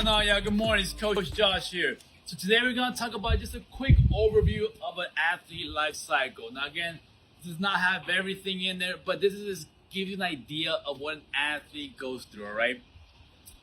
on, y'all? Good morning. It's Coach Josh here. So today we're going to talk about just a quick overview of an athlete life cycle. Now again, this does not have everything in there, but this is just give you an idea of what an athlete goes through, all right?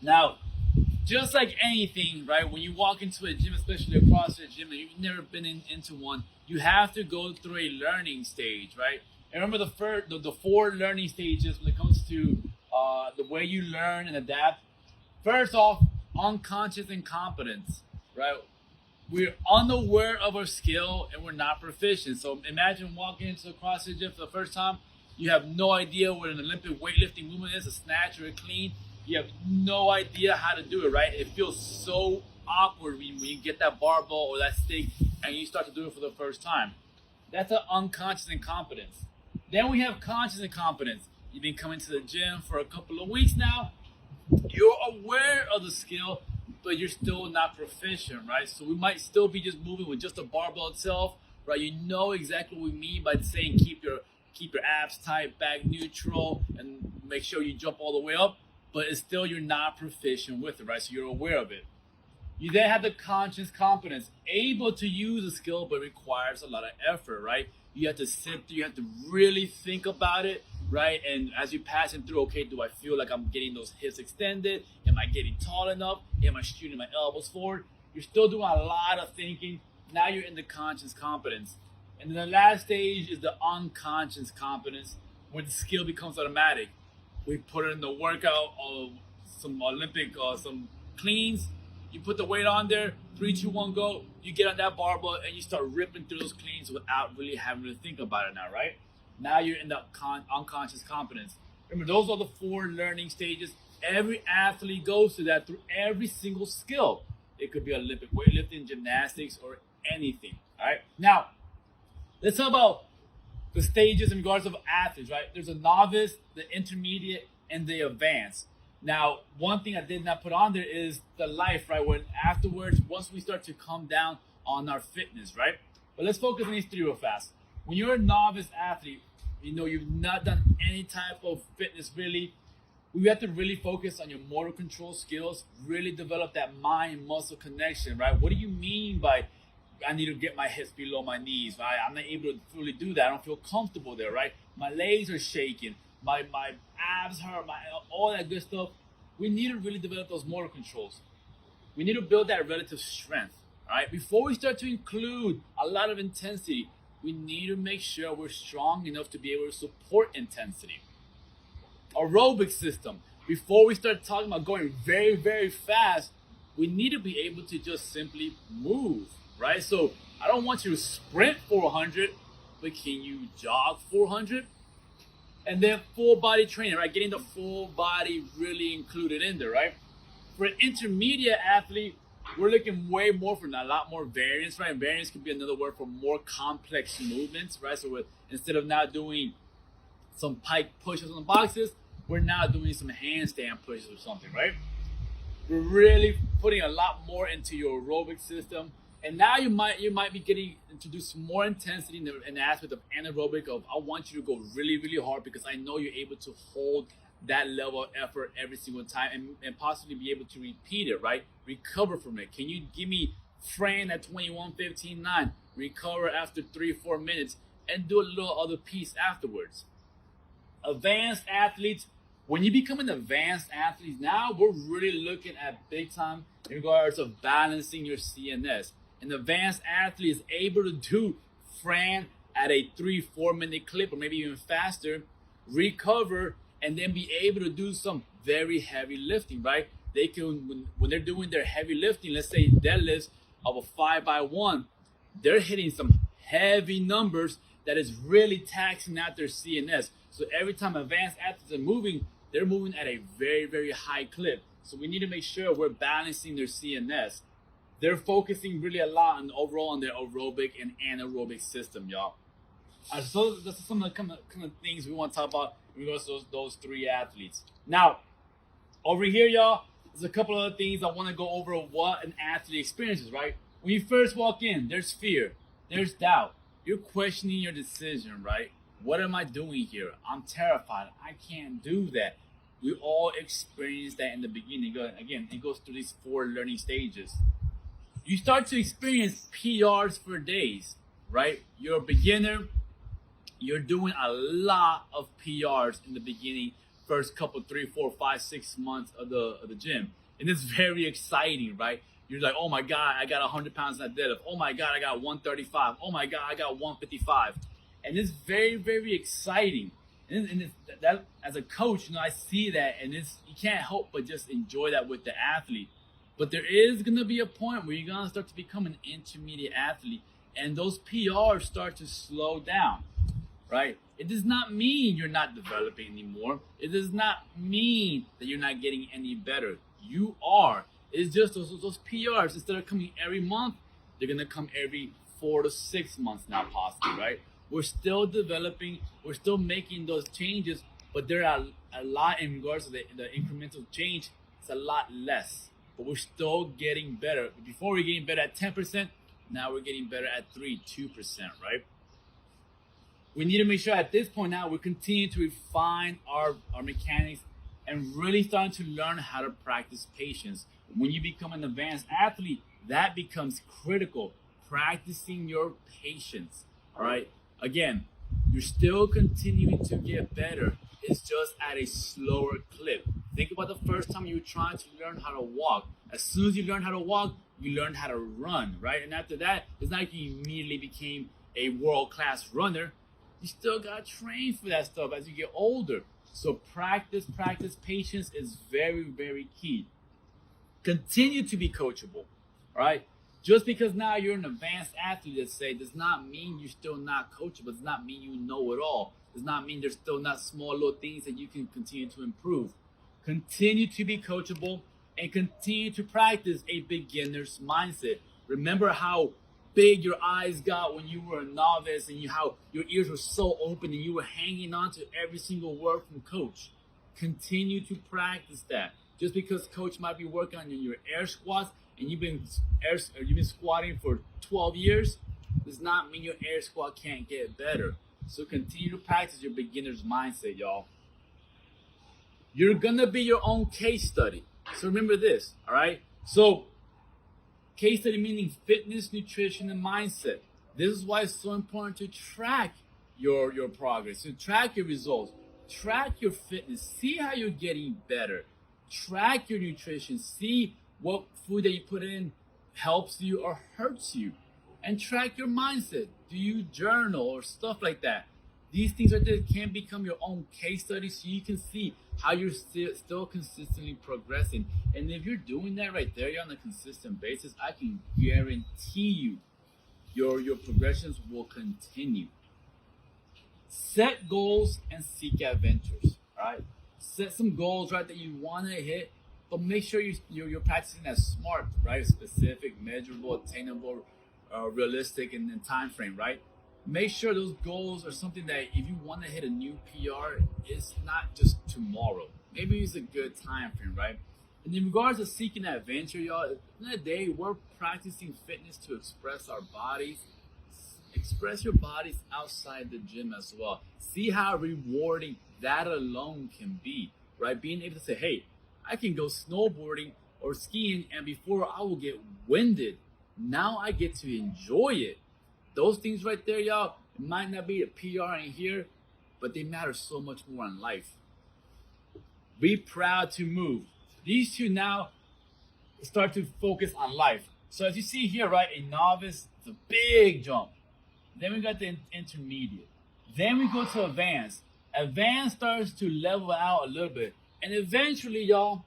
Now, just like anything, right, when you walk into a gym, especially a CrossFit gym, and you've never been into one, you have to go through a learning stage, right? And remember the four learning stages when it comes to the way you learn and adapt. First off, unconscious incompetence, right? We're unaware of our skill and we're not proficient. So imagine walking into a CrossFit gym for the first time. You have no idea what an Olympic weightlifting movement is, a snatch or a clean. You have no idea how to do it, right? It feels so awkward when you get that barbell or that stick and you start to do it for the first time. That's an unconscious incompetence. Then we have conscious incompetence. You've been coming to the gym for a couple of weeks now. You're aware of the skill, but you're still not proficient, right? So we might still be just moving with just the barbell itself, right? You know exactly what we mean by saying keep your abs tight, back neutral, and make sure you jump all the way up, but it's still you're not proficient with it, right? So you're aware of it. You then have the conscious competence, able to use a skill, but requires a lot of effort, right? You have to sit through, you have to really think about it, right? And as you're passing through, okay, do I feel like I'm getting those hips extended? Am I getting tall enough? Am I shooting my elbows forward? You're still doing a lot of thinking. Now you're in the conscious competence. And then the last stage is the unconscious competence, where the skill becomes automatic. We put it in the workout of some Olympic, some cleans. You put the weight on there, 3, 2, 1, go. You get on that barbell and you start ripping through those cleans without really having to think about it now, right? Now you're in the unconscious competence. Remember, those are the 4 learning stages. Every athlete goes through that through every single skill. It could be Olympic weightlifting, gymnastics, or anything, all right? Now, let's talk about the stages in regards of athletes, right? There's a novice, the intermediate, and the advanced. Now, one thing I did not put on there is the life, right? When afterwards, once we start to come down on our fitness, right? But let's focus on these 3 real fast. When you're a novice athlete, you know, you've not done any type of fitness really, we have to really focus on your motor control skills, really develop that mind-muscle connection, right? What do you mean by I need to get my hips below my knees, right? I'm not able to fully do that. I don't feel comfortable there, right? My legs are shaking. My abs hurt, all that good stuff. We need to really develop those motor controls. We need to build that relative strength, all right? Before we start to include a lot of intensity, we need to make sure we're strong enough to be able to support intensity. Aerobic system. Before we start talking about going very, very fast, we need to be able to just simply move, right? So I don't want you to sprint 400, but can you jog 400? And then full body training, right? Getting the full body really included in there, right? For an intermediate athlete, we're looking way more for a lot more variance, right? And variance could be another word for more complex movements, right? So instead of now doing some pike pushes on the boxes, we're now doing some handstand pushes or something, right? We're really putting a lot more into your aerobic system. And now you might be getting introduced more intensity in the aspect of anaerobic of I want you to go really, really hard because I know you're able to hold that level of effort every single time and possibly be able to repeat it, right? Recover from it. Can you give me Fran at 21:15:9, recover after 3-4 minutes and do a little other piece afterwards? Advanced athletes, when you become an advanced athlete, now we're really looking at big time in regards of balancing your CNS. An advanced athlete is able to do Fran at a 3-4 minute clip or maybe even faster, recover, and then be able to do some very heavy lifting, right? They can, when they're doing their heavy lifting, let's say deadlifts of a 5x1, they're hitting some heavy numbers that is really taxing out their CNS. So every time advanced athletes are moving, they're moving at a very, very high clip. So we need to make sure we're balancing their CNS. They're focusing really a lot on overall on their aerobic and anaerobic system, y'all. So those are some of the kind of things we want to talk about in regards to those 3 athletes. Now, over here, y'all, there's a couple other things I want to go over what an athlete experiences, right? When you first walk in, there's fear, there's doubt. You're questioning your decision, right? What am I doing here? I'm terrified. I can't do that. We all experience that in the beginning. Again, it goes through these 4 learning stages. You start to experience PRs for days, right? You're a beginner. You're doing a lot of PRs in the beginning, first couple, 3, 4, 5, 6 months of the gym. And it's very exciting, right? You're like, oh my God, I got 100 pounds in that deadlift. Oh my God, I got 135. Oh my God, I got 155. And it's very, very exciting. And it's, that as a coach, I see that, and you can't help but just enjoy that with the athlete. But there is gonna be a point where you're gonna start to become an intermediate athlete, and those PRs start to slow down, right? It does not mean you're not developing anymore. It does not mean that you're not getting any better. You are. It's just those PRs, instead of coming every month, they're gonna come every 4 to 6 months now, possibly, right? We're still developing, we're still making those changes, but there are a lot in regards to the incremental change. It's a lot less, but we're still getting better. Before we were getting better at 10%, now we're getting better at 2%, right? We need to make sure at this point now we're continuing to refine our mechanics and really starting to learn how to practice patience. When you become an advanced athlete, that becomes critical. Practicing your patience, all right? Again, you're still continuing to get better. It's just at a slower clip. Think about the first time you were trying to learn how to walk. As soon as you learn how to walk, you learn how to run, right? And after that, it's not like you immediately became a world-class runner. You still got to train for that stuff as you get older. So practice, patience is very, very key. Continue to be coachable, all right? Just because now you're an advanced athlete, let's say, does not mean you're still not coachable. Does not mean you know it all. Does not mean there's still not small little things that you can continue to improve. Continue to be coachable and continue to practice a beginner's mindset. Remember how big your eyes got when you were a novice, and how your ears were so open and you were hanging on to every single word from coach. Continue to practice that. Just because coach might be working on your air squats and you've been squatting for 12 years, does not mean your air squat can't get better. So continue to practice your beginner's mindset, y'all. You're gonna be your own case study. So remember this, all right? So case study meaning fitness, nutrition, and mindset. This is why it's so important to track your progress, to track your results, track your fitness, see how you're getting better, track your nutrition, see what food that you put in helps you or hurts you, and track your mindset. Do you journal or stuff like that? These things right there can become your own case study, so you can see how you're still consistently progressing. And if you're doing that right there, you're on a consistent basis, I can guarantee you your progressions will continue. Set goals and seek adventures, all right? Set some goals, right, that you want to hit, but make sure you're practicing that smart, right? Specific, measurable, attainable, realistic, and time frame, right? Make sure those goals are something that if you want to hit a new PR, it's not just tomorrow. Maybe it's a good time frame, right? And in regards to seeking adventure, y'all, in the day, we're practicing fitness to express our bodies. Express your bodies outside the gym as well. See how rewarding that alone can be, right? Being able to say, hey, I can go snowboarding or skiing, and before I will get winded, now I get to enjoy it. Those things right there, y'all, it might not be a PR in here, but they matter so much more in life. Be proud to move. These two now start to focus on life. So as you see here, right, a novice, it's a big jump. Then we got the intermediate. Then we go to advanced. Advanced starts to level out a little bit. And eventually, y'all,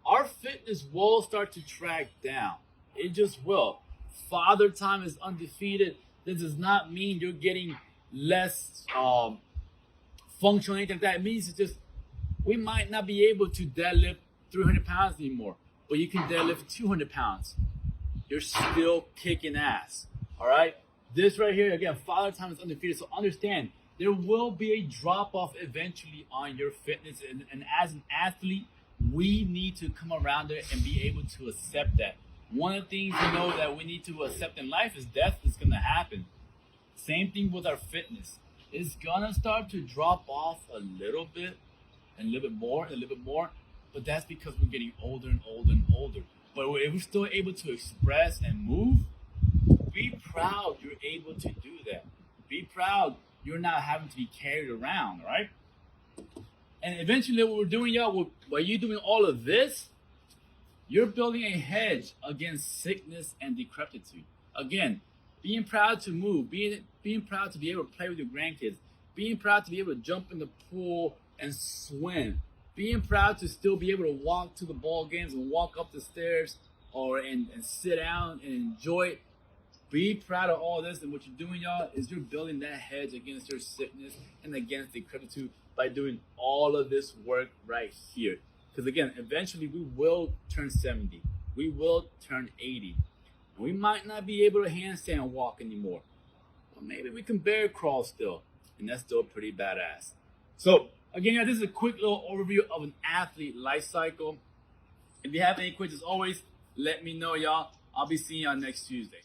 our fitness will start to track down. It just will. Father time is undefeated. This does not mean you're getting less functional or anything like that. It means it's just, we might not be able to deadlift 300 pounds anymore, but you can deadlift 200 pounds. You're still kicking ass, all right? This right here, again, father time is undefeated. So understand, there will be a drop-off eventually on your fitness. And as an athlete, we need to come around it and be able to accept that. One of the things we know that we need to accept in life is death is going to happen. Same thing with our fitness. It's going to start to drop off a little bit, and a little bit more and a little bit more. But that's because we're getting older and older and older. But if we're still able to express and move, be proud you're able to do that. Be proud you're not having to be carried around, right? And eventually, what we're doing, y'all, while you're doing all of this, you're building a hedge against sickness and decrepitude. Again, being proud to move, being proud to be able to play with your grandkids, being proud to be able to jump in the pool and swim, being proud to still be able to walk to the ball games and walk up the stairs and sit down and enjoy it. Be proud of all this, and what you're doing, y'all, is you're building that hedge against your sickness and against decrepitude by doing all of this work right here. Because again, eventually we will turn 70. We will turn 80. And we might not be able to handstand walk anymore. Well, maybe we can bear crawl still. And that's still pretty badass. So, again, this is a quick little overview of an athlete life cycle. If you have any questions, always let me know, y'all. I'll be seeing y'all next Tuesday.